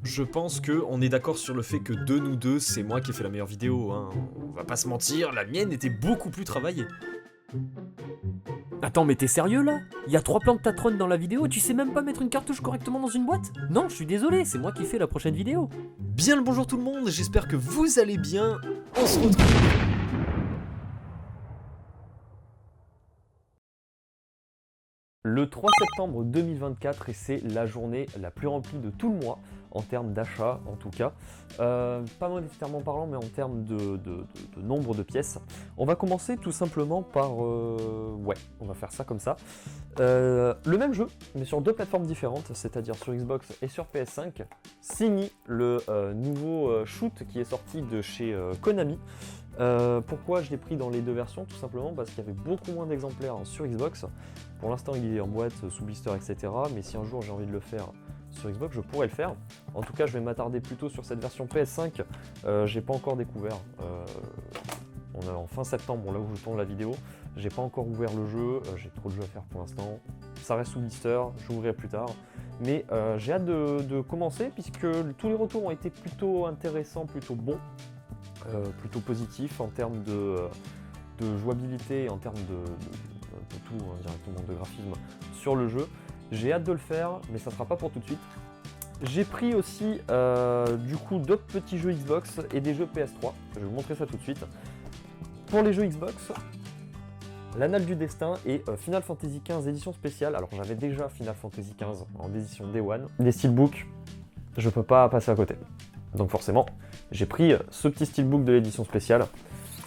Je pense que on est d'accord sur le fait que de nous deux, c'est moi qui ai fait la meilleure vidéo, hein. On va pas se mentir, la mienne était beaucoup plus travaillée. Attends, mais t'es sérieux là? Il y a 3 plans de Tatron dans la vidéo et tu sais même pas mettre une cartouche correctement dans une boîte? Non, je suis désolé, c'est moi qui fais la prochaine vidéo. Bien le bonjour tout le monde, j'espère que vous allez bien. On se retrouve. Le 3 septembre 2024 et c'est la journée la plus remplie de tout le mois, en termes d'achat en tout cas. Pas monétairement parlant, mais en termes de nombre de pièces. On va commencer tout simplement par... ouais, on va faire ça comme ça. Le même jeu, mais sur deux plateformes différentes, c'est-à-dire sur Xbox et sur PS5. Signy, le nouveau shoot qui est sorti de chez Konami. Pourquoi je l'ai pris dans les deux versions? Tout simplement parce qu'il y avait beaucoup moins d'exemplaires sur Xbox. Pour l'instant il est en boîte, sous blister, etc. Mais si un jour j'ai envie de le faire sur Xbox, je pourrais le faire. En tout cas, je vais m'attarder plutôt sur cette version PS5. J'ai pas encore découvert. On est en fin septembre, là où je tourne la vidéo. J'ai pas encore ouvert le jeu, j'ai trop de jeux à faire pour l'instant. Ça reste sous blister, j'ouvrirai plus tard. Mais j'ai hâte de commencer puisque tous les retours ont été plutôt intéressants, plutôt bons. Plutôt positif en termes de jouabilité et en termes de tout, hein, directement de graphisme sur le jeu. J'ai hâte de le faire, mais ça sera pas pour tout de suite. J'ai pris aussi du coup d'autres petits jeux Xbox et des jeux PS3. Je vais vous montrer ça tout de suite. Pour les jeux Xbox, l'Annale du Destin et Final Fantasy XV édition spéciale. Alors j'avais déjà Final Fantasy XV en édition Day One. Les steelbooks, je peux pas passer à côté. Donc forcément, j'ai pris ce petit steelbook de l'édition spéciale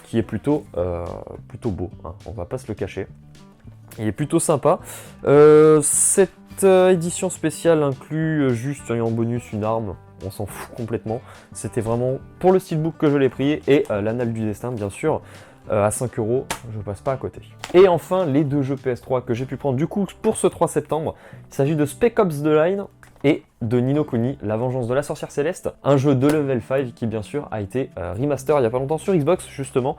qui est plutôt beau, hein, on va pas se le cacher. Il est plutôt sympa. Cette édition spéciale inclut juste en bonus une arme, on s'en fout complètement. C'était vraiment pour le steelbook que je l'ai pris et l'Annale du Destin bien sûr. À 5 €, je passe pas à côté. Et enfin, les deux jeux PS3 que j'ai pu prendre du coup pour ce 3 septembre. Il s'agit de Spec Ops The Line et de Ni no Kuni, La Vengeance de la Sorcière Céleste, un jeu de Level 5 qui bien sûr a été remaster il y a pas longtemps sur Xbox justement.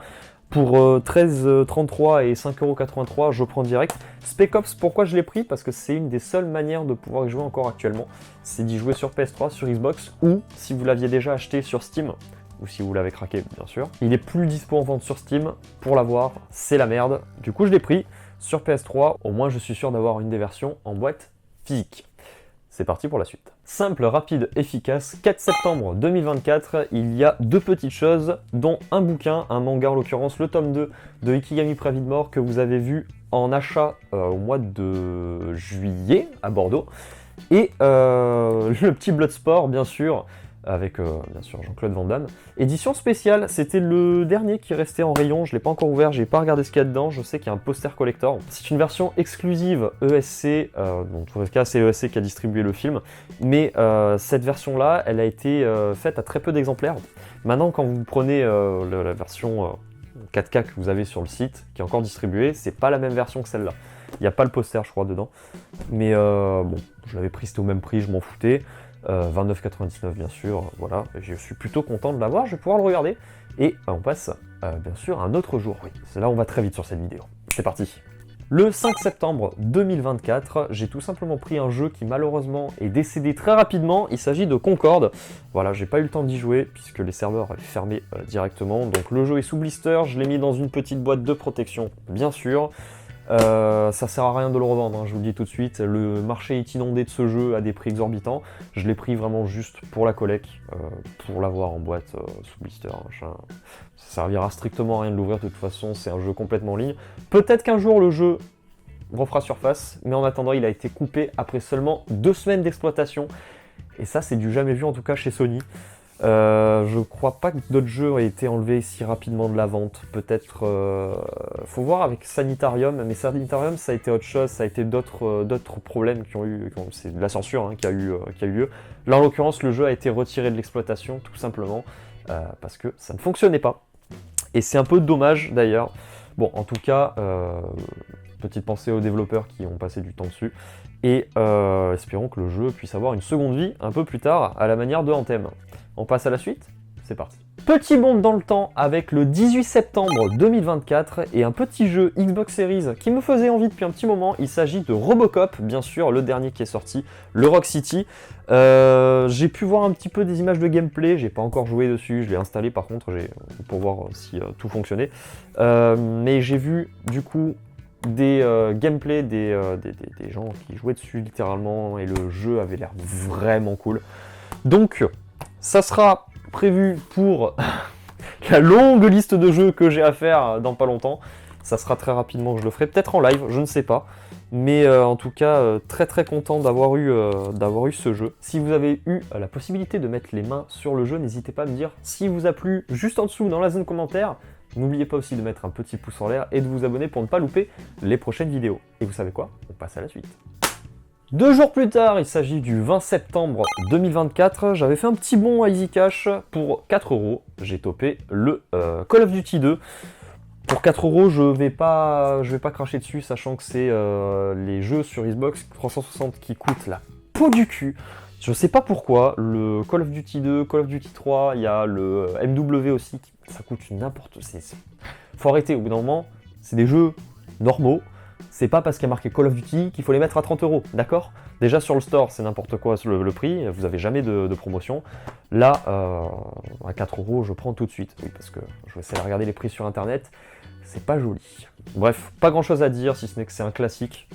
Pour 13,33 et 5,83 €, je prends direct. Spec Ops, pourquoi je l'ai pris? Parce que c'est une des seules manières de pouvoir y jouer encore actuellement. C'est d'y jouer sur PS3, sur Xbox, ou si vous l'aviez déjà acheté sur Steam, ou si vous l'avez craqué bien sûr. Il est plus dispo en vente sur Steam, pour l'avoir, c'est la merde. Du coup je l'ai pris sur PS3, au moins je suis sûr d'avoir une des versions en boîte physique. C'est parti pour la suite. Simple, rapide, efficace, 4 septembre 2024, il y a deux petites choses, dont un bouquin, un manga en l'occurrence, le tome 2 de Ikigami Préavis de mort que vous avez vu en achat au mois de juillet à Bordeaux, et le petit Bloodsport bien sûr, avec bien sûr Jean-Claude Van Damme. Édition spéciale, c'était le dernier qui restait en rayon, je ne l'ai pas encore ouvert, j'ai pas regardé ce qu'il y a dedans, je sais qu'il y a un poster collector. C'est une version exclusive ESC, dans tous les cas c'est ESC qui a distribué le film, mais cette version-là, elle a été faite à très peu d'exemplaires. Maintenant, quand vous prenez la version 4K que vous avez sur le site, qui est encore distribuée, c'est pas la même version que celle-là. Il n'y a pas le poster, je crois, dedans. Mais bon, je l'avais pris, c'était au même prix, je m'en foutais. 29,99 bien sûr, voilà, je suis plutôt content de l'avoir, je vais pouvoir le regarder. Et on passe bien sûr à un autre jour, oui, c'est là on va très vite sur cette vidéo. C'est parti. Le 5 septembre 2024, j'ai tout simplement pris un jeu qui malheureusement est décédé très rapidement, il s'agit de Concorde. Voilà, j'ai pas eu le temps d'y jouer puisque les serveurs avaient fermé directement, donc le jeu est sous blister, je l'ai mis dans une petite boîte de protection, bien sûr. Ça sert à rien de le revendre, hein, je vous le dis tout de suite, le marché est inondé de ce jeu à des prix exorbitants. Je l'ai pris vraiment juste pour la collecte, pour l'avoir en boîte sous blister, machin. Ça servira strictement à rien de l'ouvrir de toute façon, c'est un jeu complètement en ligne. Peut-être qu'un jour le jeu refera surface, mais en attendant il a été coupé après seulement 2 semaines d'exploitation. Et ça c'est du jamais vu en tout cas chez Sony. Je crois pas que d'autres jeux aient été enlevés si rapidement de la vente. Peut-être, faut voir avec Sanitarium, mais Sanitarium ça a été autre chose, ça a été d'autres problèmes qui ont eu, c'est de la censure hein, qui a eu lieu. Là en l'occurrence le jeu a été retiré de l'exploitation tout simplement parce que ça ne fonctionnait pas. Et c'est un peu dommage d'ailleurs. Bon en tout cas, petite pensée aux développeurs qui ont passé du temps dessus. Et espérons que le jeu puisse avoir une seconde vie un peu plus tard à la manière de Anthem. On passe à la suite? C'est parti. Petit bond dans le temps avec le 18 septembre 2024 et un petit jeu Xbox Series qui me faisait envie depuis un petit moment. Il s'agit de Robocop, bien sûr, le dernier qui est sorti, le Rock City. J'ai pu voir un petit peu des images de gameplay, j'ai pas encore joué dessus, je l'ai installé par contre pour voir si tout fonctionnait. Mais j'ai vu du coup des gameplays des gens qui jouaient dessus littéralement et le jeu avait l'air vraiment cool. Donc ça sera prévu pour la longue liste de jeux que j'ai à faire dans pas longtemps. Ça sera très rapidement que je le ferai, peut-être en live, je ne sais pas. Mais en tout cas, très content d'avoir eu ce jeu. Si vous avez eu la possibilité de mettre les mains sur le jeu, n'hésitez pas à me dire s'il vous a plu juste en dessous dans la zone commentaire. N'oubliez pas aussi de mettre un petit pouce en l'air et de vous abonner pour ne pas louper les prochaines vidéos. Et vous savez quoi? On passe à la suite. 2 jours plus tard, il s'agit du 20 septembre 2024, j'avais fait un petit bond à Easy Cash pour 4€. J'ai topé le Call of Duty 2. Pour 4€, je vais pas cracher dessus, sachant que c'est les jeux sur Xbox 360 qui coûtent la peau du cul. Je sais pas pourquoi, le Call of Duty 2, Call of Duty 3, il y a le MW aussi, ça coûte n'importe quoi. Faut arrêter, au bout d'un moment, c'est des jeux normaux. C'est pas parce qu'il y a marqué Call of Duty qu'il faut les mettre à 30€, d'accord? Déjà sur le store, c'est n'importe quoi le prix, vous avez jamais de promotion. Là, à 4€, je prends tout de suite. Oui, parce que je vais essayer de regarder les prix sur internet, c'est pas joli. Bref, pas grand chose à dire, si ce n'est que c'est un classique,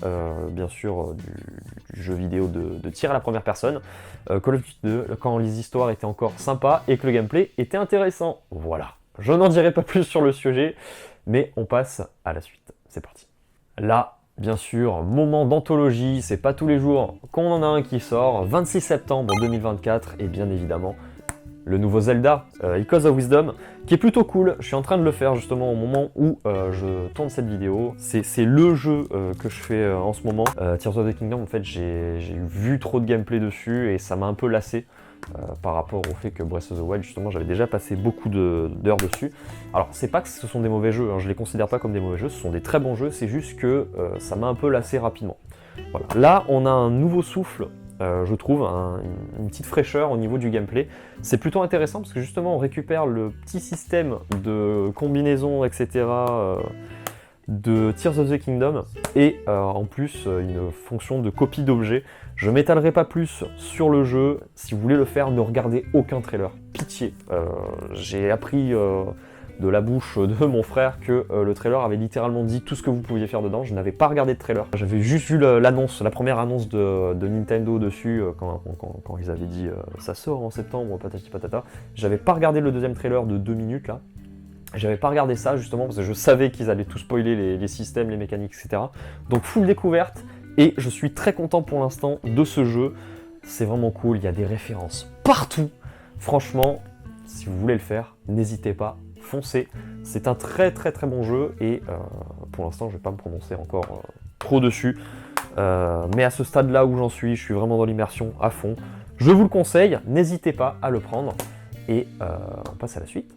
bien sûr, du jeu vidéo de tir à la première personne. Call of Duty 2, quand les histoires étaient encore sympas et que le gameplay était intéressant. Voilà, je n'en dirai pas plus sur le sujet, mais on passe à la suite. C'est parti. Là, bien sûr, moment d'anthologie, c'est pas tous les jours qu'on en a un qui sort, 26 septembre 2024, et bien évidemment, le nouveau Zelda, Echoes of Wisdom, qui est plutôt cool. Je suis en train de le faire justement au moment où je tourne cette vidéo. C'est le jeu que je fais en ce moment. Tears of the Kingdom, en fait, j'ai vu trop de gameplay dessus et ça m'a un peu lassé. Par rapport au fait que Breath of the Wild, justement, j'avais déjà passé beaucoup d'heures dessus. Alors, c'est pas que ce sont des mauvais jeux, hein, je les considère pas comme des mauvais jeux, ce sont des très bons jeux, c'est juste que ça m'a un peu lassé rapidement. Voilà. Là, on a un nouveau souffle, je trouve, une petite fraîcheur au niveau du gameplay. C'est plutôt intéressant parce que justement, on récupère le petit système de combinaison, etc., de Tears of the Kingdom et en plus une fonction de copie d'objets. Je m'étalerai pas plus sur le jeu. Si vous voulez le faire, ne regardez aucun trailer. Pitié. J'ai appris de la bouche de mon frère que le trailer avait littéralement dit tout ce que vous pouviez faire dedans. Je n'avais pas regardé de trailer. J'avais juste vu l'annonce, la première annonce de Nintendo dessus quand ils avaient dit ça sort en septembre, patati patata. J'avais pas regardé le deuxième trailer de 2 minutes là. J'avais pas regardé ça justement parce que je savais qu'ils allaient tout spoiler les systèmes, les mécaniques, etc. Donc full découverte et je suis très content pour l'instant de ce jeu. C'est vraiment cool, il y a des références partout. Franchement, si vous voulez le faire, n'hésitez pas, foncez. C'est un très bon jeu et pour l'instant je vais pas me prononcer encore trop dessus. Mais à ce stade-là où j'en suis, je suis vraiment dans l'immersion à fond. Je vous le conseille, n'hésitez pas à le prendre et on passe à la suite.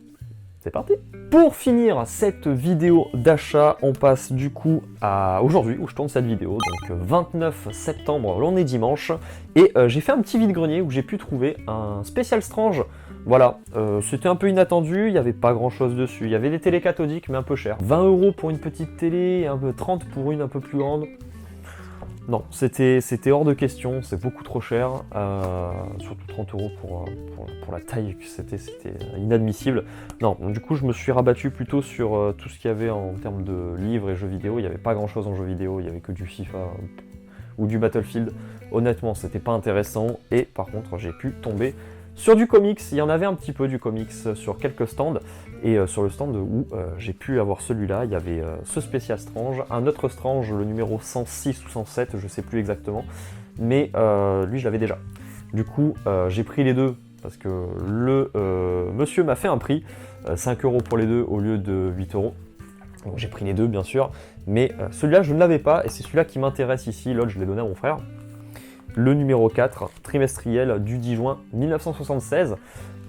C'est parti! Pour finir cette vidéo d'achat, on passe du coup à aujourd'hui où je tourne cette vidéo, donc 29 septembre, on est dimanche, et j'ai fait un petit vide-grenier où j'ai pu trouver un spécial Strange. Voilà, c'était un peu inattendu, il n'y avait pas grand chose dessus, il y avait des télés cathodiques mais un peu cher. 20€ pour une petite télé et un peu 30 pour une un peu plus grande. Non, c'était hors de question, c'est beaucoup trop cher, surtout 30€ pour la taille, c'était inadmissible. Non, du coup je me suis rabattu plutôt sur tout ce qu'il y avait en termes de livres et jeux vidéo. Il n'y avait pas grand chose en jeux vidéo, il n'y avait que du FIFA ou du Battlefield. Honnêtement, c'était pas intéressant et par contre j'ai pu tomber sur du comics. Il y en avait un petit peu du comics sur quelques stands et sur le stand où j'ai pu avoir celui-là, il y avait ce spécial Strange, un autre Strange, le numéro 106 ou 107, je sais plus exactement, mais lui je l'avais déjà. Du coup j'ai pris les deux parce que le monsieur m'a fait un prix, 5€ pour les deux au lieu de 8€. Donc j'ai pris les deux bien sûr, mais celui-là je ne l'avais pas et c'est celui-là qui m'intéresse ici, l'autre je l'ai donné à mon frère. Le numéro 4, trimestriel du 10 juin 1976.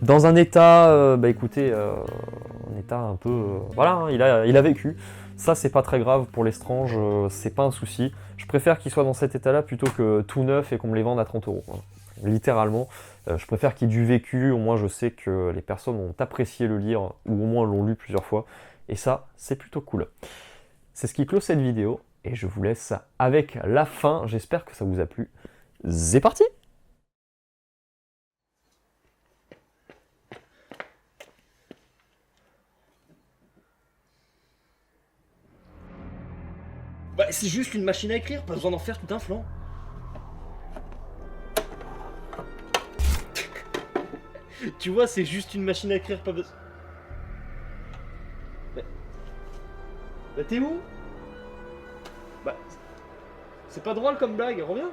Dans un état, écoutez, un état un peu... voilà, hein, il a vécu. Ça, c'est pas très grave pour les Strange, c'est pas un souci. Je préfère qu'il soit dans cet état-là plutôt que tout neuf et qu'on me les vende à 30€. Voilà. littéralement. Je préfère qu'il y ait du vécu, au moins je sais que les personnes ont apprécié le livre, ou au moins l'ont lu plusieurs fois, et ça, c'est plutôt cool. C'est ce qui clôt cette vidéo, et je vous laisse avec la fin, j'espère que ça vous a plu. C'est parti! Bah, c'est juste une machine à écrire, pas besoin d'en faire tout un flanc. Tu vois, c'est juste une machine à écrire, pas besoin. Bah, t'es où? Bah, c'est pas drôle comme blague, reviens.